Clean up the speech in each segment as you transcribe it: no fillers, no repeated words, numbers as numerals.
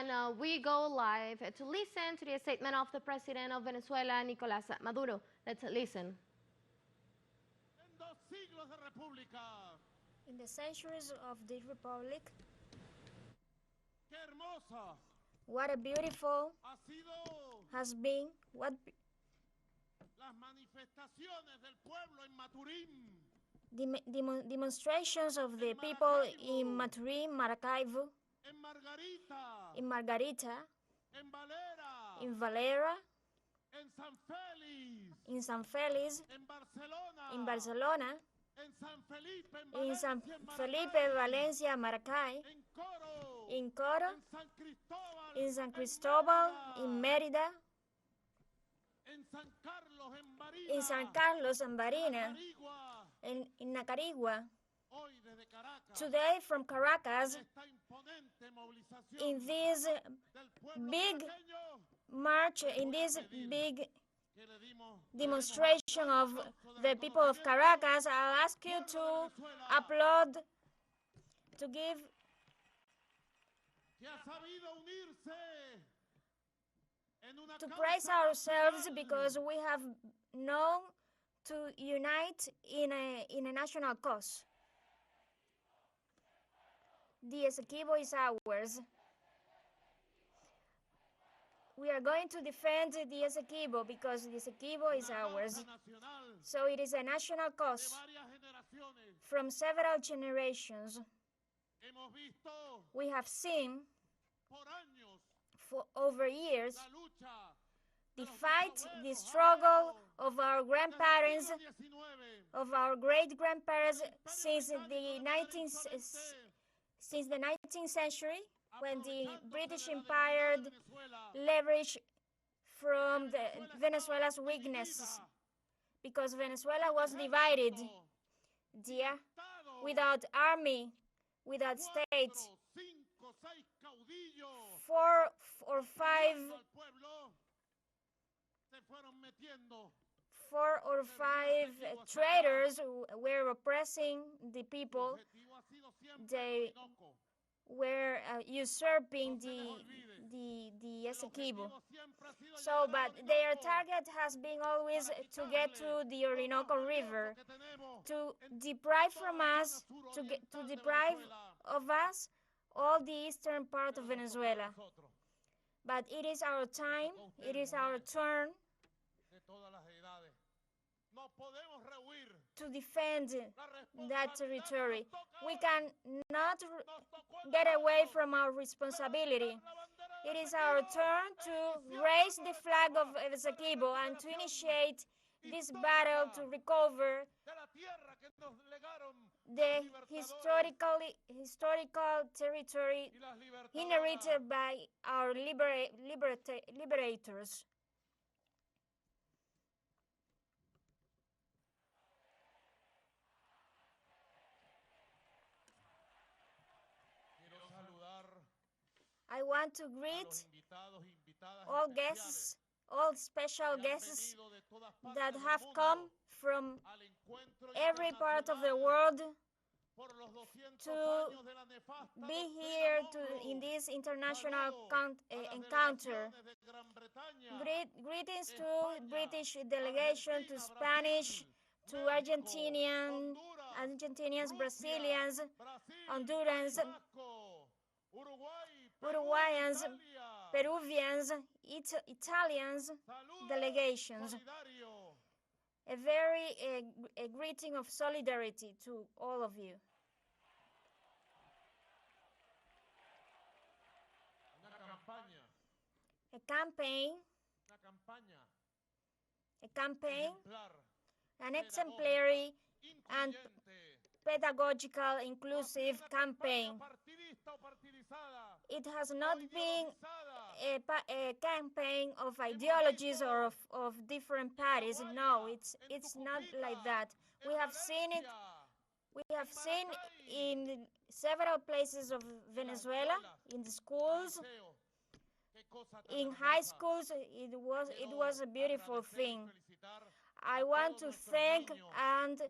And we go live to listen to the statement of the President of Venezuela, Nicolas Maduro. Let's listen. In the centuries of the Republic, what a beautiful has been what demonstrations of the people in Maturín, Maracaibo, in Margarita, in Valera, in San Félix, in Barcelona, in San Felipe, Valencia, Maracay, in Coro, in San Cristóbal, in Mérida, in San Carlos and Barina, in Nacarigua. Today from Caracas, in this big march, in this big demonstration of the people of Caracas, I'll ask you to applaud, to give to praise ourselves because we have known to unite in a national cause. The Essequibo is ours. We are going to defend the Essequibo because the Essequibo is ours. So it is a national cause. From several generations, we have seen for over years the fight, the struggle of our grandparents, of our great-grandparents since the 19th century, when the British Empire leveraged from Venezuela's weaknesses, because Venezuela was divided, without army, without state. 4 or 5 traitors were oppressing the people. They were usurping the Essequibo. So, but their target has been always to get to the Orinoco River, to deprive from us, to deprive of us all the eastern part of Venezuela. But it is our time, it is our turn to defend that territory. We cannot get away from our responsibility. It is our turn to raise the flag of Essequibo and to initiate this battle to recover the historical territory inherited by our liberators. I want to greet all guests, all special guests that have come from every part of the world to be here in this international encounter. Greetings to British delegation, to Spanish, to Argentinians, Brazilians, Hondurans, Uruguayans, Peruvians, Italians delegations. A greeting of solidarity to all of you. A campaign, an exemplary and pedagogical, inclusive campaign. It has not been a campaign of ideologies or of different parties. No, it's not like that. We have seen it. We have seen in several places of Venezuela, in the schools, in high schools. It was a beautiful thing. I want to thank and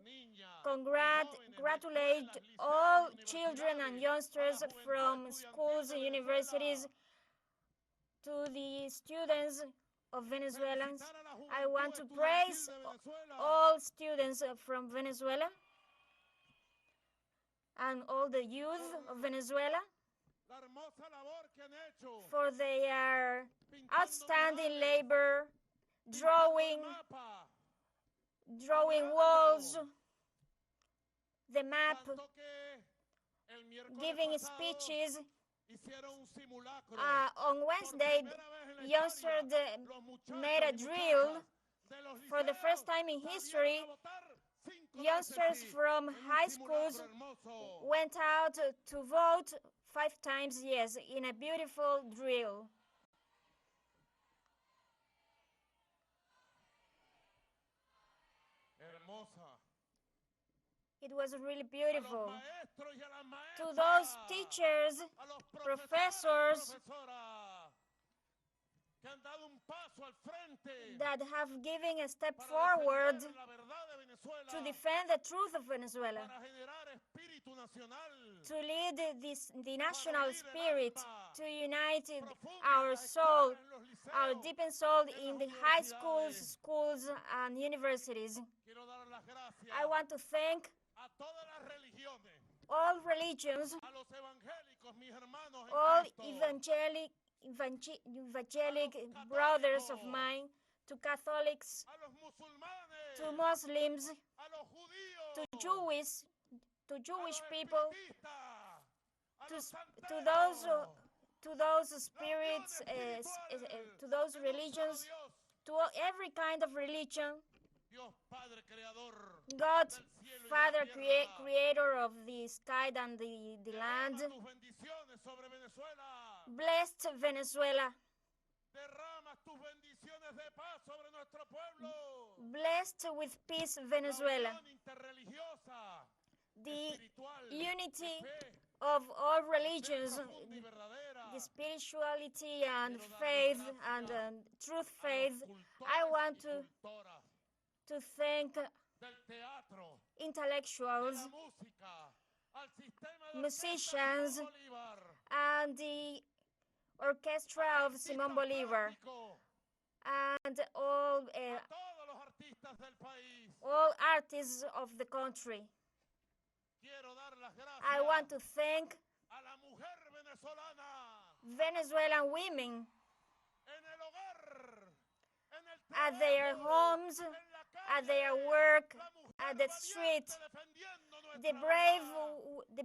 congratulate all children and youngsters from schools and universities to the students of Venezuelans. I want to praise all students from Venezuela and all the youth of Venezuela for their outstanding labor, drawing walls, the map, giving speeches. On Wednesday, youngsters made a drill. For the first time in history, youngsters from high schools went out to vote 5 times yes in a beautiful drill. It was really beautiful. To those teachers, professors that have given a step forward to defend the truth of Venezuela, to lead the national spirit, to unite our soul, our deepened soul in the high schools, and universities. I want to thank all religions, all evangelic brothers of mine, to Catholics, to Muslims, to Jewish people, to those spirits, to those religions, to every kind of religion. God, Father, creator of the sky and the land, blessed Venezuela. Blessed with peace Venezuela. The unity of all religions, the spirituality and faith and truth faith. I want to thank intellectuals, musicians, and the orchestra of Simón Bolívar, and all artists of the country. I want to thank Venezuelan women at their homes, at their work, at the street, the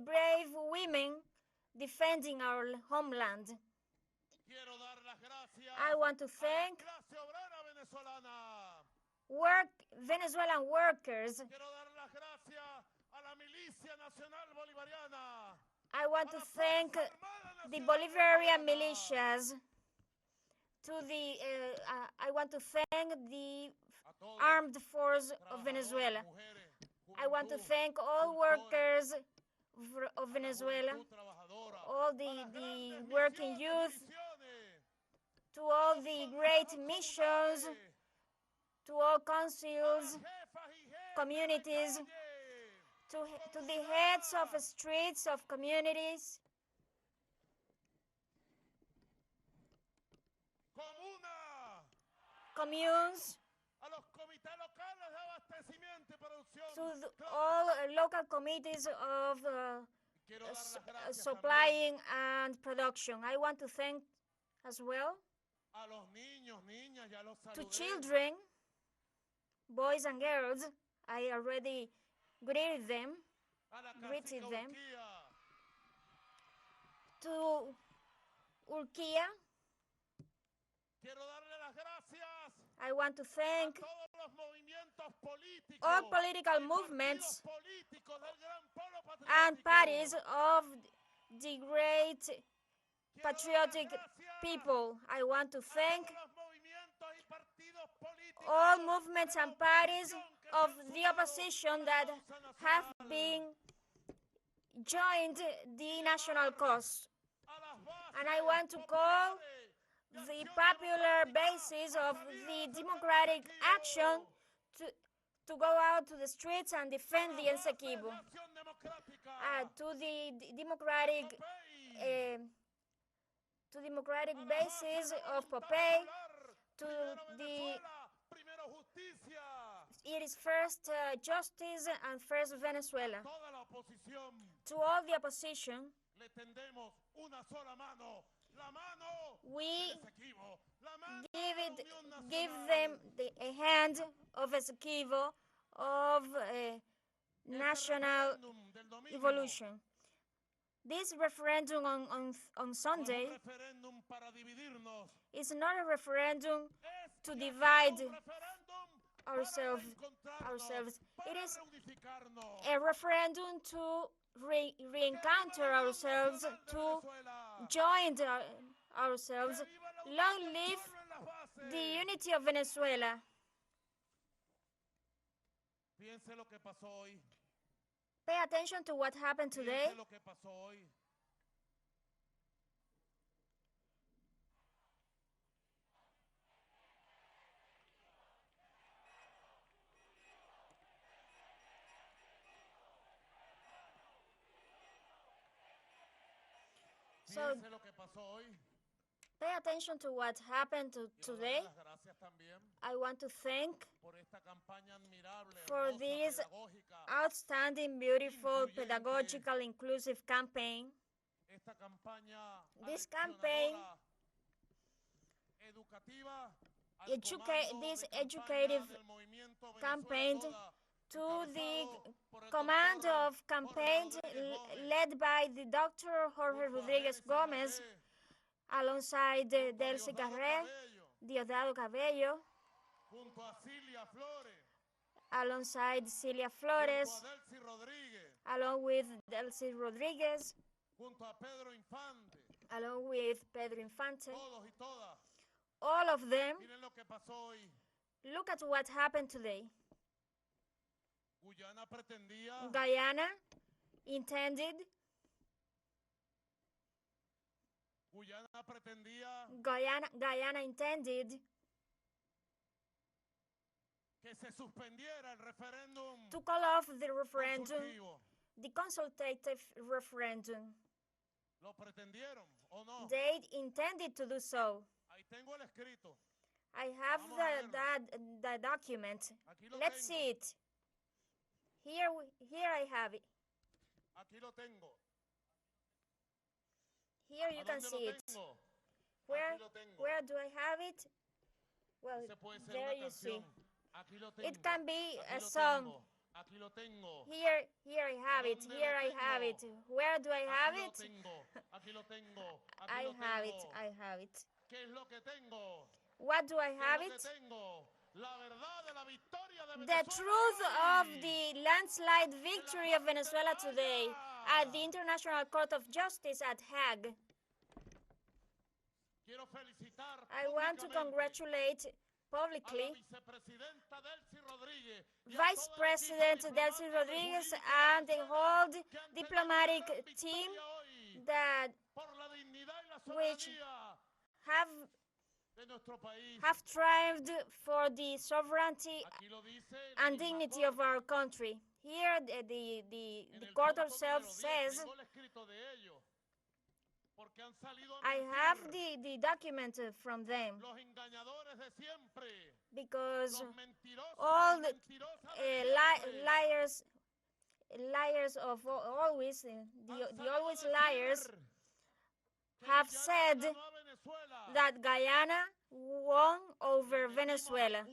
brave women defending our homeland. I want to thank Venezuelan workers. I want to thank the Bolivarian militias. I want to thank the armed force of Venezuela. I want to thank all workers of Venezuela, all the working youth, to all the great missions, to all councils, communities, to the heads of streets of communities, communes, to all local committees of supplying and production. I want to thank as well to children, boys and girls. I already greeted them. To Urquía, I want to thank all political movements and parties of the great patriotic people. I want to thank all movements and parties of the opposition that have been joined the national cause. And I want to call the popular basis of the democratic action to go out to the streets and defend the Essequibo, to the democratic to democratic basis of Popeye, to the it is first justice and first Venezuela. To all the opposition, we give them a hand of Essequibo, of national evolution. This referendum on Sunday is not a referendum to divide ourselves. It is a referendum to re-encounter ourselves, to join ourselves. Long live the unity of Venezuela. Pay attention to what happened today. So, pay attention to what happened today. I want to thank for this outstanding, beautiful, pedagogical, inclusive campaign. This campaign, this educative campaign to the command of campaign led by the Dr. Jorge Rodriguez Gomez, alongside Delcy Carré, Diosdado Cabello, alongside Celia Flores, along with Delcy Rodriguez, along with Pedro Infante, all of them. Look at what happened today. Guyana intended to call off the referendum, the consultative referendum. They intended to do so. I have the document. Let's see it. Here I have it. Here you can see it. Where do I have it? Well, there you see. It can be a song. Here I have it. Here I have it. Where do I have it? I have it. What do I have it? The truth of the landslide victory of Venezuela today at the International Court of Justice at Hague. I want to congratulate publicly Vice President Delcy Rodriguez and the whole diplomatic team that which have triumphed for the sovereignty and dignity of our country. Here the court itself says, I have the document from them, because all the liars of always, the always liars, have said that Guyana won over Venezuela,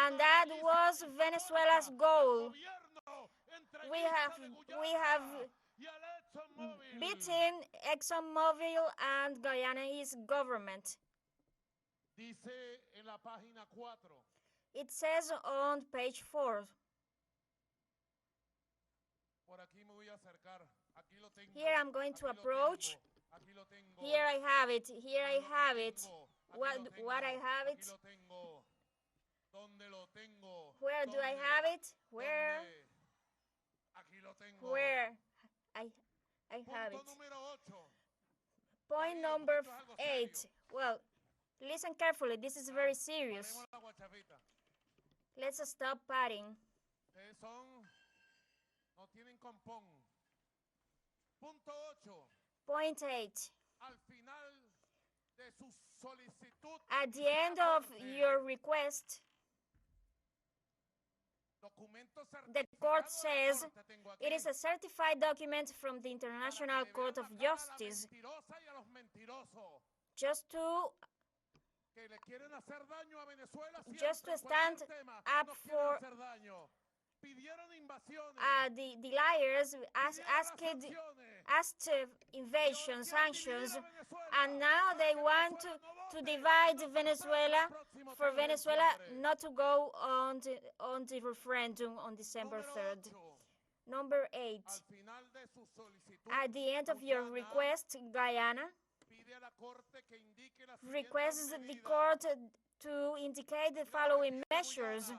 and that was Venezuela's goal. We have beaten ExxonMobil and Guyana's government. It says on page 4. Here I'm going to approach. Here I have it. Here I have it. What I have it? Where do I have it? Where? I have it. Point number 8. Well, listen carefully. This is very serious. Let's stop partying. Point 8. At the end of your request, the court says it is a certified document from the International Court of Justice just to stand up for the liars, asked invasion, sanctions, and now they want to divide Venezuela, for Venezuela not to go on the referendum on December 3rd. Number 8. At the end of your request, Guyana requests the court to indicate the following measures,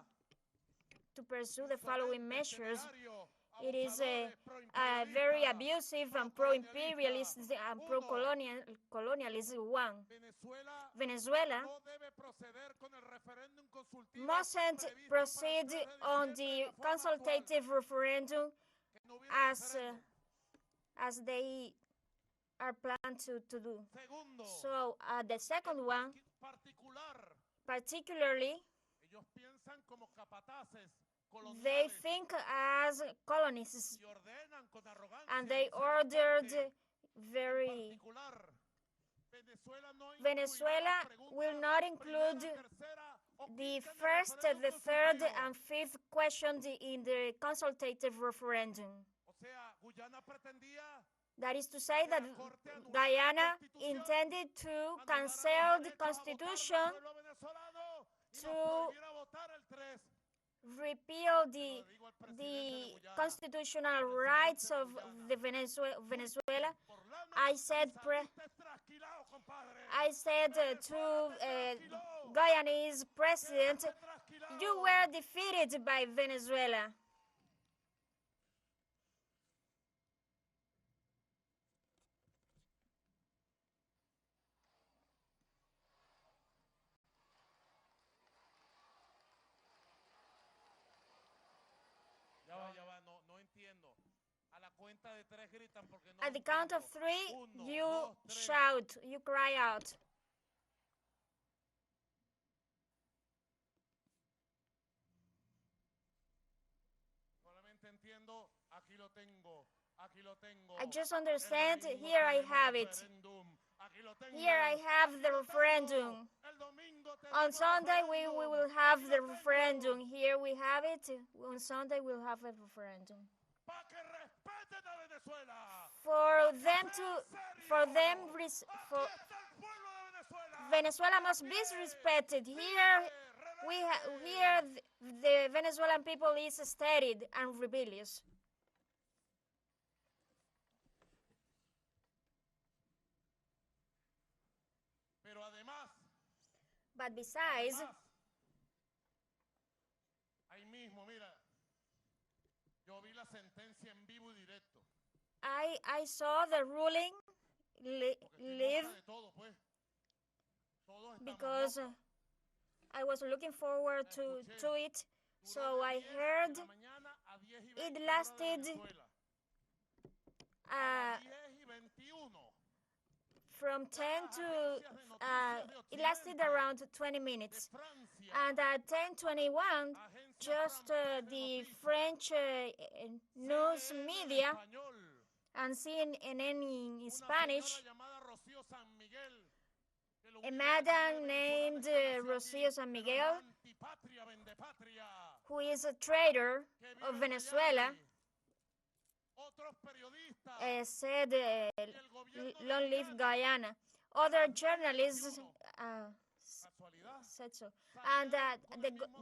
to pursue the following measures. It is a very abusive and pro-imperialist and pro-colonialist one. Venezuela mustn't proceed on the consultative referendum as they are planned to do. So the second one, particularly, they think as colonists, and they ordered very... Venezuela will not include the first, the third, and fifth question in the consultative referendum. That is to say that Guyana intended to cancel the constitution, to repeal the constitutional rights of the Venezuela. I said to Guyanese president, you were defeated by Venezuela. At the count of 3, you shout, you cry out. I just understand, here I have it. Here I have the referendum. On Sunday we will have the referendum. Here we have it. On Sunday we'll have a referendum. Venezuela must be respected. Here the Venezuelan people is stated and rebellious. But besides, I saw the ruling live because I was looking forward to it. So I heard it lasted from 10 to it lasted around 20 minutes, and at 10:21 just the French news media and CNN in Spanish, a madam named Rocío San Miguel, who is a traitor of Venezuela, said, long live Guyana. Other journalists said so. And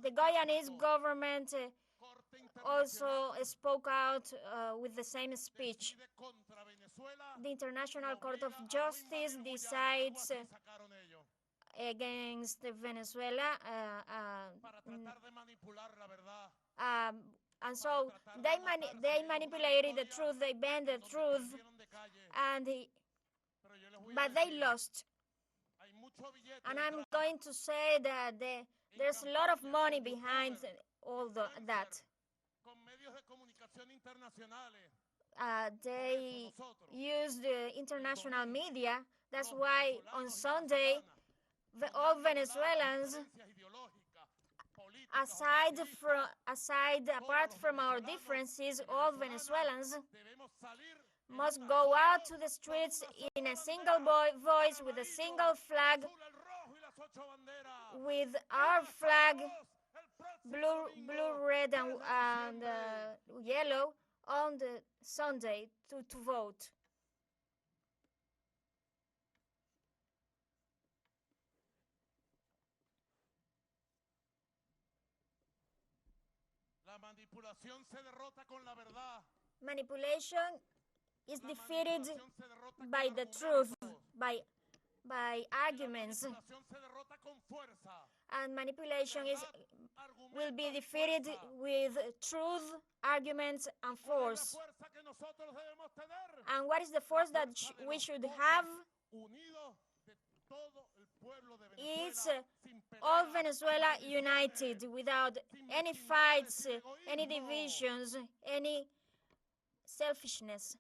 the Guyanese government also spoke out with the same speech. The International Court of Justice decides against Venezuela, and so they manipulated the truth, they bent the truth, but they lost. And I'm going to say that there's a lot of money behind all that. They use the international media That's why on Sunday, all Venezuelans, apart from our differences, all Venezuelans must go out to the streets in a single voice with a single flag, with our flag, blue, red, and yellow, on the Sunday to vote. Manipulation is defeated by the truth, by arguments, and manipulation will be defeated with truth, arguments, and force. And what is the force that we should have? It's all Venezuela united, without any fights, any divisions, any selfishness.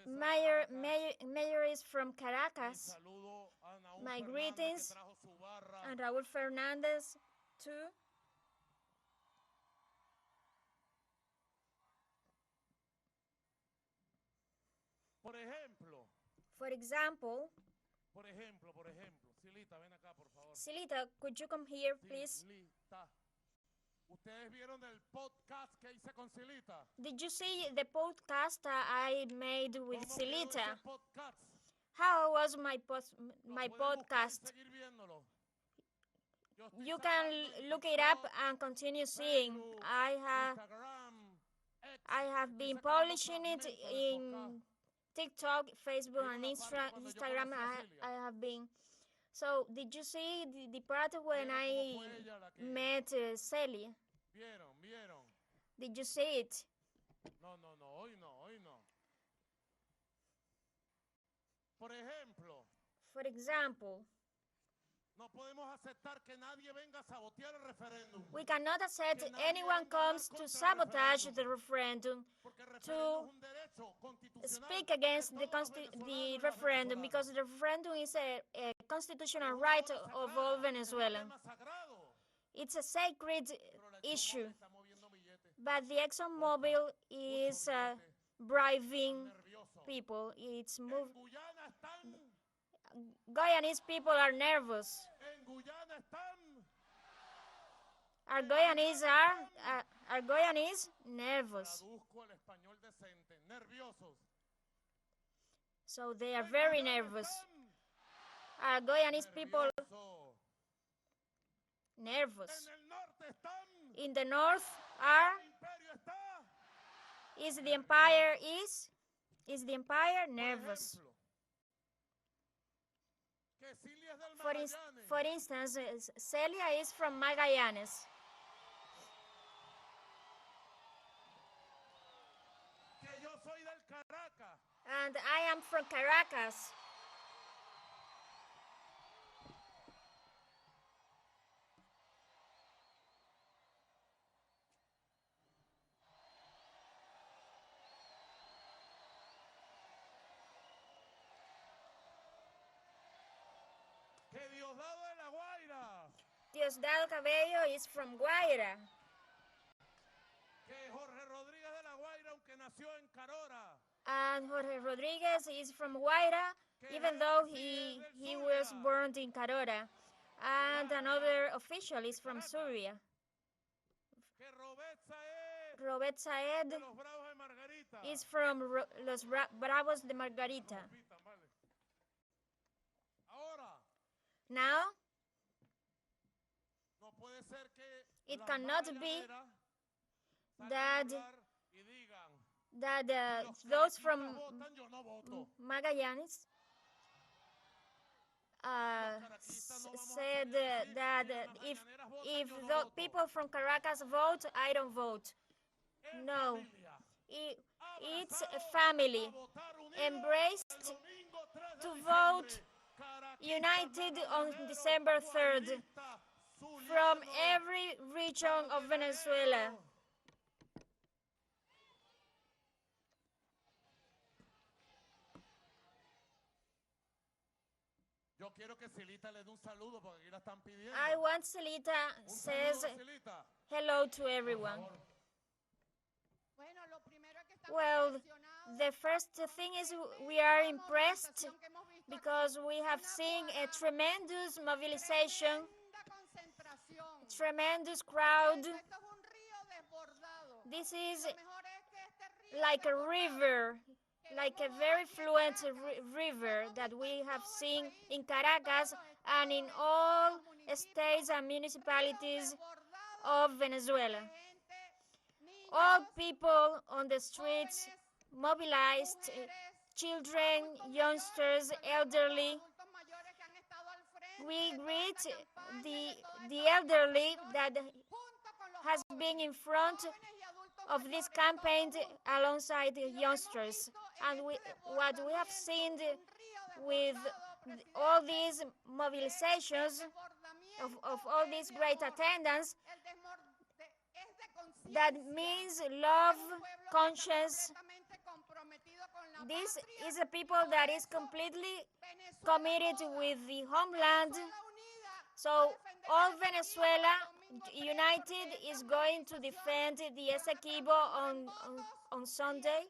Mayor is from Caracas. My greetings, and Raúl Fernandez too. For example, Silita, ven acá, por favor. Silita, could you come here, please? Silita. ¿Ustedes vieron el podcast que hice con Silita? Did you see the podcast I made with Silita? How was my podcast? You can look it up and continue seeing. I have been publishing it in TikTok, Facebook, and Instagram. I have been. So, did you see the part when I met Celia? Did you see it? No, hoy no. For example, we cannot accept anyone comes to sabotage the referendum, to speak against the referendum, because the referendum is a constitutional right of all Venezuelans. It's a sacred issue, but the ExxonMobil is bribing people. It's Guyanese people are nervous. Our Guyanese nervous. So they are very nervous. Our Guyanese people nervous. In the north is the empire nervous. For instance, Celia is from Magallanes. And I am from Caracas. Diosdado Cabello is from Guaira. And Jorge Rodriguez is from Guaira, even though he was born in Carora. And another official is from Syria. Robert Saed is from Los Bravos de Margarita. Now, it cannot be that those from Magallanes said that if the people from Caracas vote, I don't vote. No, it's a family embraced to vote united on December 3rd from every region of Venezuela. I want Celita says hello to everyone. Well, the first thing is we are impressed because we have seen a tremendous mobilization, tremendous crowd. This is like a river, like a very fluent river that we have seen in Caracas and in all states and municipalities of Venezuela. All people on the streets mobilized, children, youngsters, elderly. We greet the elderly that has been in front of this campaign alongside the youngsters. And what we have seen with all these mobilizations of all this great attendance, that means love, conscience. This is a people that is completely committed with the homeland. So all Venezuela united is going to defend the Essequibo on Sunday.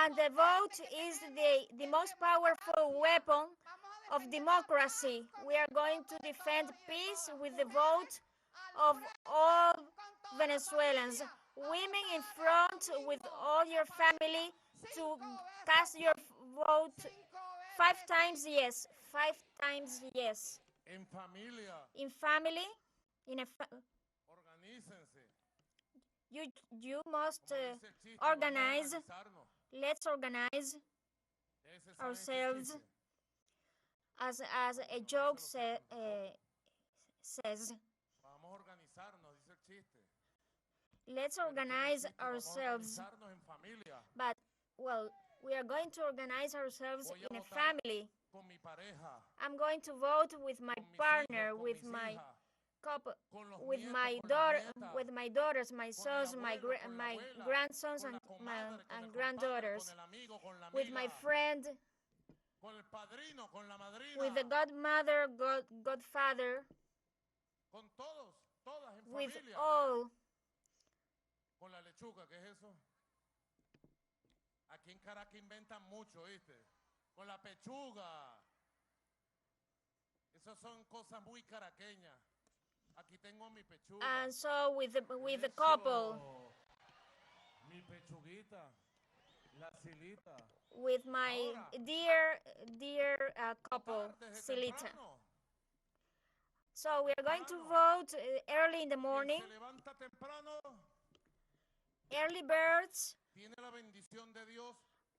And the vote is the most powerful weapon of democracy. We are going to defend peace with the vote of all Venezuelans. Women in front with all your family to cast your vote 5 times yes. 5 times yes. En familia. In family, you must organize. Let's organize ourselves, as a joke says. Let's organize ourselves. But, well, we are going to organize ourselves in a family. I'm going to vote with my partner, with my couple, with my daughters, my sons, my grandsons and granddaughters, with my friend, with the godmother, godfather, with all. Con la lechuga, ¿qué es eso? Aquí en Caracas inventan mucho, ¿viste? Con la pechuga. Esas son cosas muy caraqueñas. Aquí tengo mi pechuga. And so with the couple. Mi pechuguita, la Silita. With my dear couple, Silita. So we are going to vote early in the morning. Early birds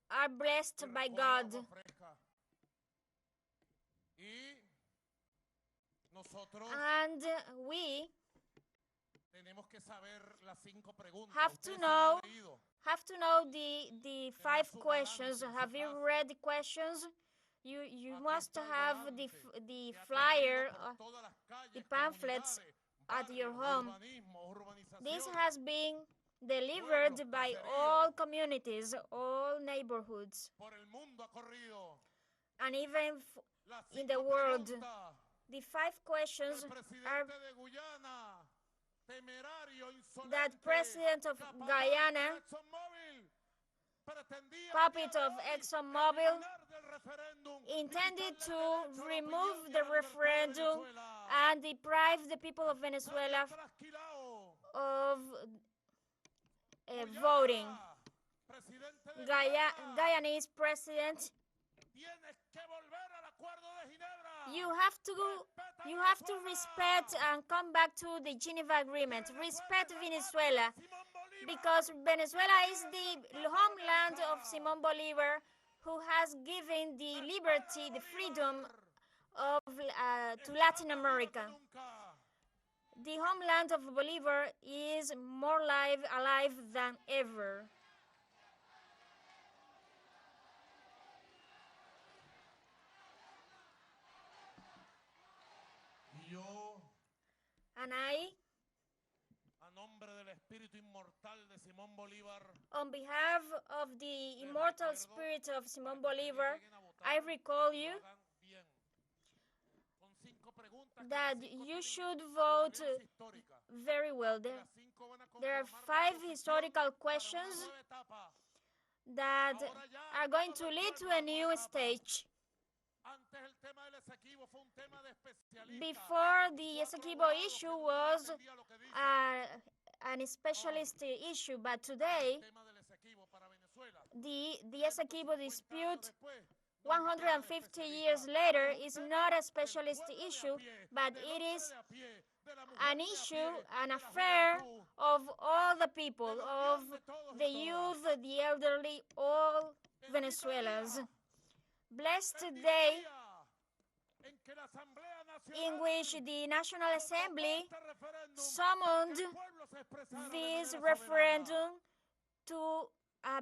are blessed by God. And we have to know the 5 questions. Have you read the questions? You must have the flyer, the pamphlets at your home. This has been delivered by all communities, all neighborhoods, and even in the world. The 5 questions are that President of Guyana, puppet of ExxonMobil, intended to remove the referendum and deprive the people of Venezuela of voting. Guyanese president, you have to respect and come back to the Geneva Agreement. Respect Venezuela, because Venezuela is the homeland of Simón Bolívar, who has given the liberty, the freedom to Latin America. The homeland of Bolívar is more alive than ever. And I, on behalf of the immortal spirit of Simón Bolívar, I recall you that you should vote very well. There are 5 historical questions that are going to lead to a new stage. Before, the Essequibo issue was an specialist issue, but today the Essequibo dispute 150 years later is not a specialist issue, but it is an issue, an affair of all the people, of the youth, the elderly, all Venezuelans. Blessed day in which the National Assembly summoned this referendum to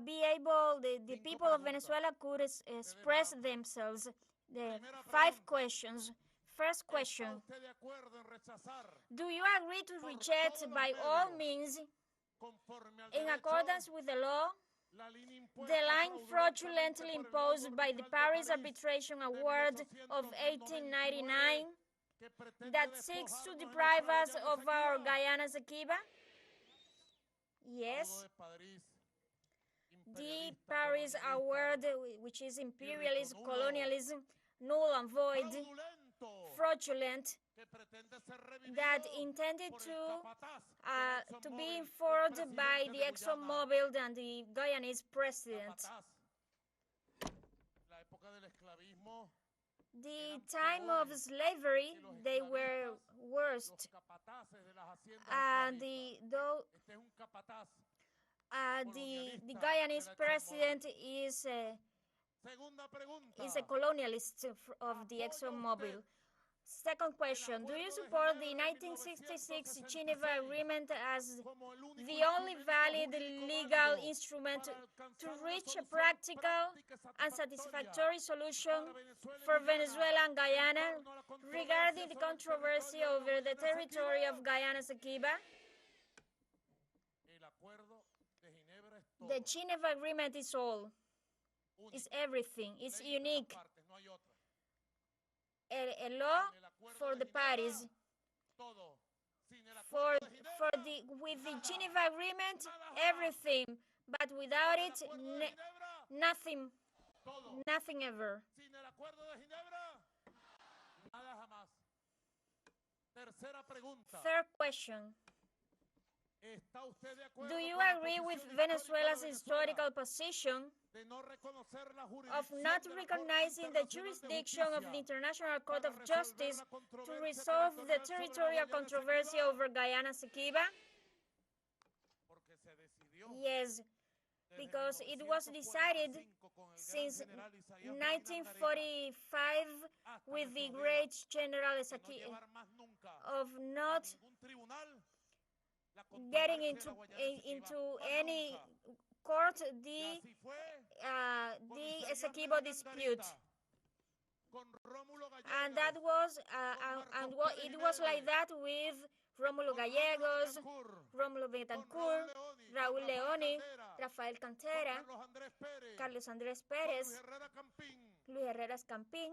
be able, the people of Venezuela could express themselves. The 5 questions. First question: do you agree to reject by all means, in accordance with the law, the line fraudulently imposed by the Paris Arbitration Award of 1899 that seeks to deprive us of our Guyana Essequibo? Yes. The Paris Award, which is imperialism, colonialism, null and void, fraudulent, that intended to be enforced by the ExxonMobil and the Guyanese president. The time of slavery, they were worst, and the Guyanese president is a colonialist of the ExxonMobil. Second question: do you support the 1966 Geneva Agreement as the only valid legal instrument to reach a practical and satisfactory solution for Venezuela and Guyana regarding the controversy over the territory of Guyana Essequibo? The Geneva Agreement is all. It's everything. It's unique. A law for the parties. With the Geneva Agreement, everything, but without it, nothing ever. Third question: do you agree with Venezuela's historical position of not recognizing the jurisdiction of the International Court of Justice to resolve the territorial controversy over Guyana Essequibo? Yes, because it was decided since 1945 with the great General Essequibo of not getting into any court the Essequibo dispute, and that was it was like that with Rómulo Gallegos, Rómulo Betancourt, Raúl Leoni, Rafael Cantera, Carlos Andrés Pérez, Luis Herreras Campín,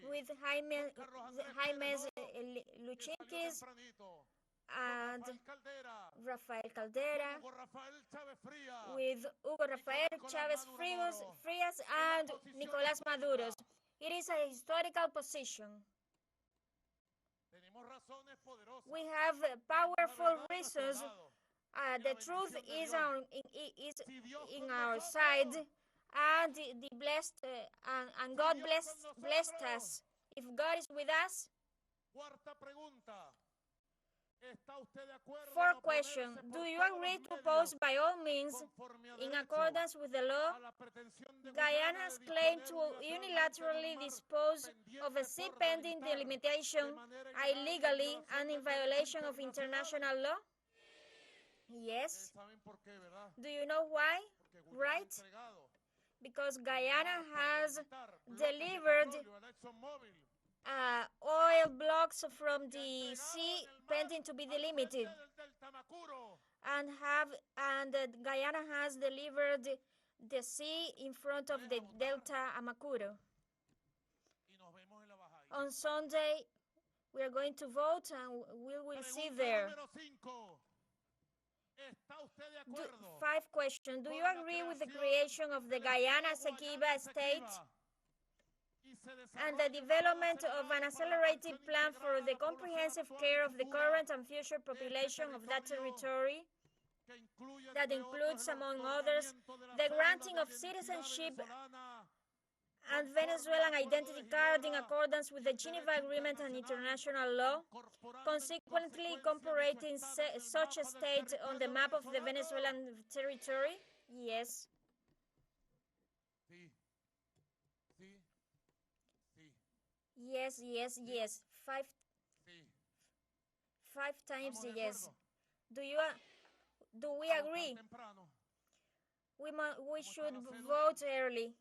with Jaime Luchinkis and Rafael Caldera, with Hugo Rafael Chávez Frías and Nicolas Maduro. It is a historical position. We have powerful reasons. The truth is in our side, and the blessed and God blessed us. If God is with us. Fourth question: do you agree to oppose by all means, in accordance with the law, Guyana's claim to unilaterally dispose of a sea pending delimitation illegally and in violation of international law? Yes. Do you know why? Right? Because Guyana has delivered oil blocks from the sea pending to be delimited, and Guyana has delivered the sea in front of the Delta Amacuro. On Sunday, we are going to vote and we will see there. Número 5. ¿Está usted de acuerdo? 5 questions. Do you agree with the creation of the Guyana Essequibo state and the development of an accelerated plan for the comprehensive care of the current and future population of that territory that includes, among others, the granting of citizenship and Venezuelan identity card in accordance with the Geneva Agreement and international law, consequently incorporating such a state on the map of the Venezuelan territory? Yes. Sí. Sí. Sí. Yes, yes, yes. Sí. 5 times ¿Estamos de yes. acuerdo? Do we Votar agree? temprano. We should vote early.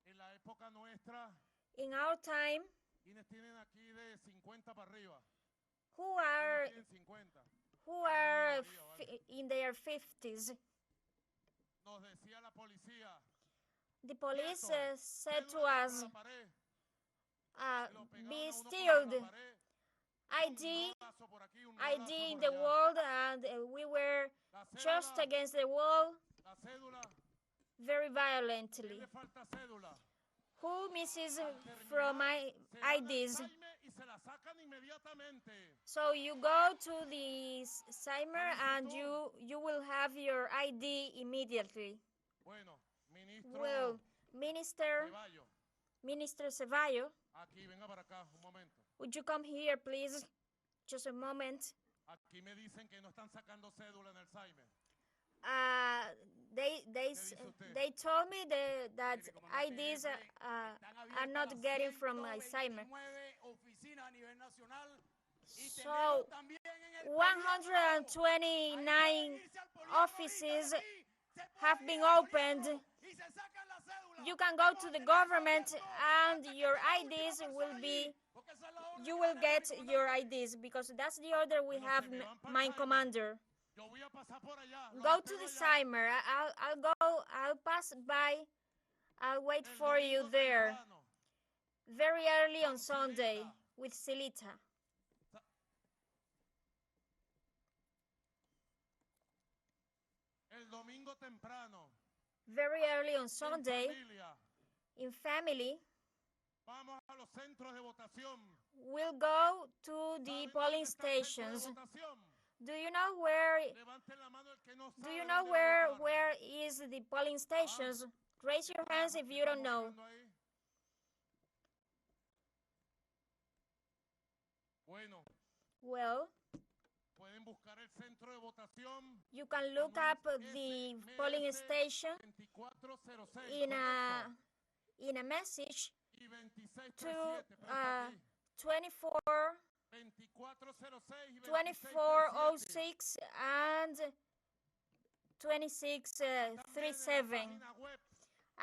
En la época nuestra, In our time, quienes tienen aquí de 50 para arriba. who are ¿Quiénes tienen 50? in their 50s? Nos decía la policía. The police "Quieto, said to cédula us, contra la pared". Lo pegaban be a uno stilled, contra la pared, ID, un rodazo por aquí, un ID rodazo in por the allá. wall, and we were La just cédula, against the wall la cédula, very ¿quién violently. le falta cédula? Who misses Al from terminar, my se van al IDs? Saime y se la sacan inmediatamente. So you go to the Simer and you will have your ID immediately. Bueno, ministro Well, Minister Ceballo, aquí venga para acá un momento. would you come here, please? Just a moment. Aquí me dicen que no están sacando cédula en el Saime. They told me that IDs are not getting from my Simer. So 129 offices have been opened. You can go to the government and your IDs you will get your IDs because that's the order we have, my commander. Yo voy a pasar por allá. Go to the Simer. I'll pass by. I'll wait for you there very early on Sunday with Silita. El domingo temprano. Very early on Sunday, in family, vamos a los centros de votación. we'll go to the polling stations. Do you know where? Levanten la mano el que no Do sabe you know dónde va a votar. where is the polling stations? Raise your hands if you don't know. Bueno, Well, pueden buscar el centro de votación you can look up the polling station 2406 in a message y to 2637 24 2406 and 2637.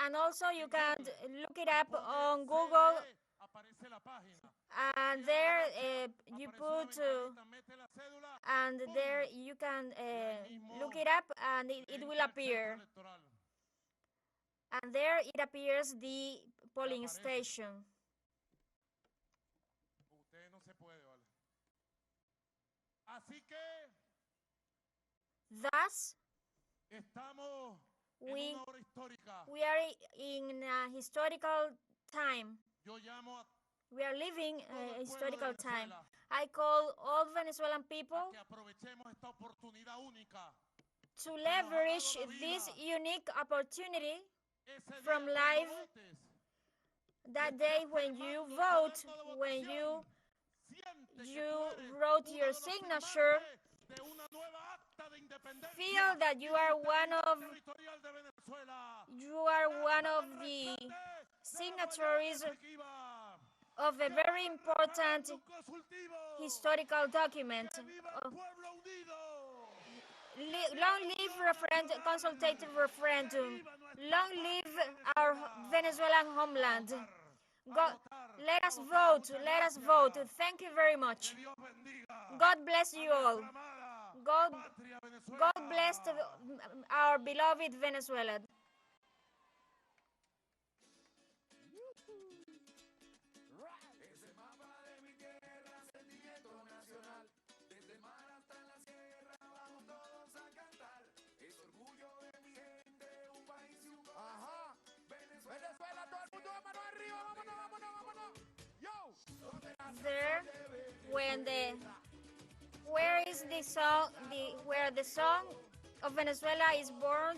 And also you can look it up on Google, aparece la página. and there you put and there you can look it up and it will appear. And there it appears the polling station. Usted no se puede, ¿vale? Así que Thus, estamos we en una hora histórica. are in a historical time. Yo llamo a We are living todo a el pueblo de historical time. Venezuela I call all Venezuelan people a que aprovechemos esta oportunidad única. to leverage this unique opportunity Ese día from cuando life, votes, that day when you vote, when you wrote your signature, de una nueva acta de independencia feel that you are one of territorial de Venezuela. the signatories of a very important historical document. Long live consultative referendum. Long live our Venezuelan homeland. Let us vote. Let us vote. Thank you very much. God bless you all. God bless our beloved Venezuela. when where is the song, where the song of Venezuela is born,